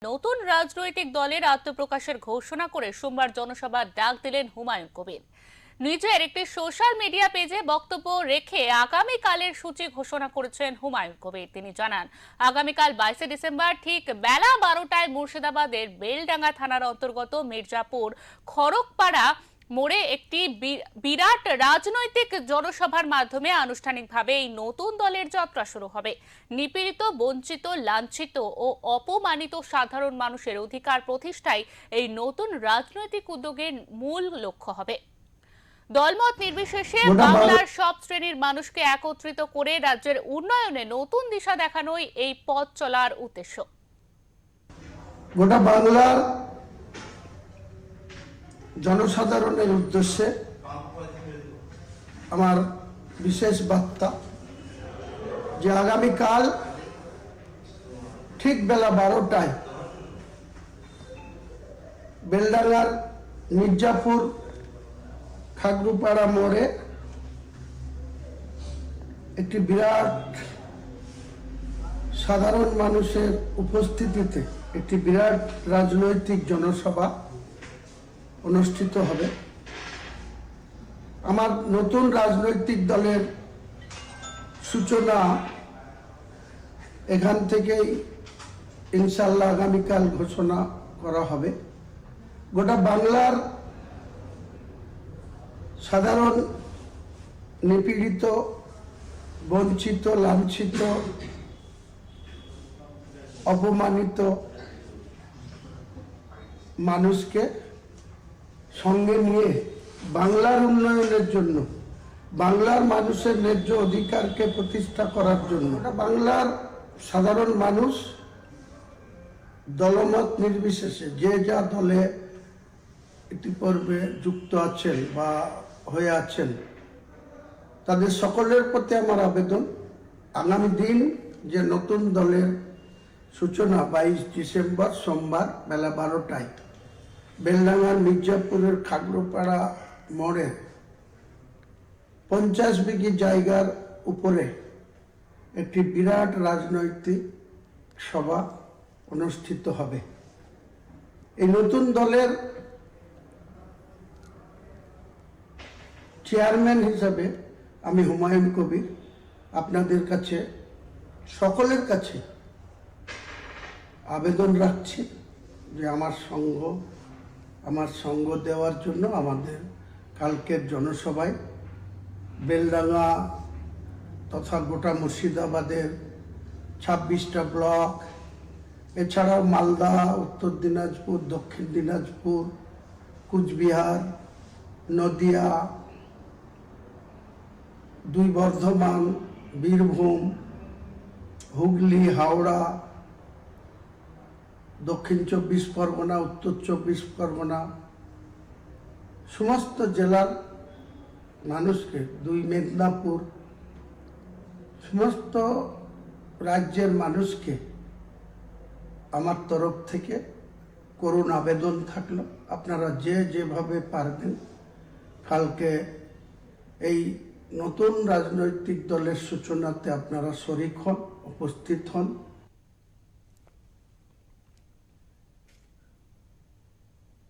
নতুন রাজনৈতিক দলের আত্মপ্রকাশের ঘোষণা করে সোমবার জনসভার ডাক দিলেন হুমায়ুন কবির। নিজের একটি সোশ্যাল মিডিয়া পেজে বক্তব্য রেখে আগামীকালের সূচি ঘোষণা করেছেন হুমায়ুন কবির। তিনি জানান, আগামীকাল 22 ডিসেম্বর ঠিক বেলা 12টায় মুর্শিদাবাদের বেলডাঙ্গা থানার অন্তর্গত মির্জাপুর খড়কপাড়া মোড়ে একটি বিরাট রাজনৈতিক জনসভার মাধ্যমে আনুষ্ঠানিকভাবে এই নতুন দলের যাত্রা শুরু হবে। নিপীড়িত, বঞ্চিত, লাঞ্ছিত ও অপমানিত সাধারণ মানুষের অধিকার প্রতিষ্ঠাই এই নতুন রাজনৈতিক উদ্যোগের মূল লক্ষ্য হবে। দলমত নির্বিশেষে বাংলার সব শ্রেণীর মানুষকে একত্রিত করে রাজ্যের উন্নয়নে নতুন দিশা দেখানোই এই পথ চলার উদ্দেশ্য। গোটা বাংলার জনসাধারণের উদ্দেশ্যে আমার বিশেষ বার্তা যে আগামীকাল ঠিক বেলা 12টায় বেলডাঙ্গার মির্জাপুর খাগড়ুপাড়া মোড়ে একটি বিরাট সাধারণ মানুষের উপস্থিতিতে একটি বিরাট রাজনৈতিক জনসভা অনুষ্ঠিত হবে। আমার নতুন রাজনৈতিক দলের সূচনা এখান থেকেই ইনশাআল্লাহ আগামীকাল ঘোষণা করা হবে। গোটা বাংলার সাধারণ নিপীড়িত, বঞ্চিত, লাঞ্ছিত, অপমানিত মানুষকে সঙ্গে নিয়ে বাংলার উন্নয়নের জন্য, বাংলার মানুষের ন্যায্য অধিকারকে প্রতিষ্ঠা করার জন্য বাংলার সাধারণ মানুষ দলমত নির্বিশেষে যে যা দলে ইতিপূর্বে যুক্ত আছেন বা হয়ে আছেন, তাদের সকলের প্রতি আমার আবেদন, আগামী দিন যে নতুন দলের সূচনা 22 ডিসেম্বর সোমবার বেলা 12টায় বেলডাঙ্গার মির্জাপুরের খাগড়ুপাড়া মোড়ে 50 বিঘি জায়গার উপরে একটি বিরাট রাজনৈতিক সভা অনুষ্ঠিত হবে। এই নতুন দলের চেয়ারম্যান হিসাবে আমি হুমায়ুন কবির আপনাদের কাছে, সকলের কাছে আবেদন রাখছি যে আমার সঙ্গ দেওয়ার জন্য আমাদের কালকের জনসভায় বেলডাঙ্গা তথা গোটা মুর্শিদাবাদের 26টা ব্লক, এছাড়াও মালদা, উত্তর দিনাজপুর, দক্ষিণ দিনাজপুর, কুচবিহার, নদিয়া, 2 বর্ধমান, বীরভূম, হুগলি, হাওড়া, দক্ষিণ 24 পরগনা, উত্তর 24 পরগনা, সমস্ত জেলার মানুষকে, 2 মেদিনীপুর, সমস্ত রাজ্যের মানুষকে আমার তরফ থেকে করুণ আবেদন থাকলো, আপনারা যেভাবে পারবেন কালকে এই নতুন রাজনৈতিক দলের সূচনাতে আপনারা শরিক হন, উপস্থিত হন।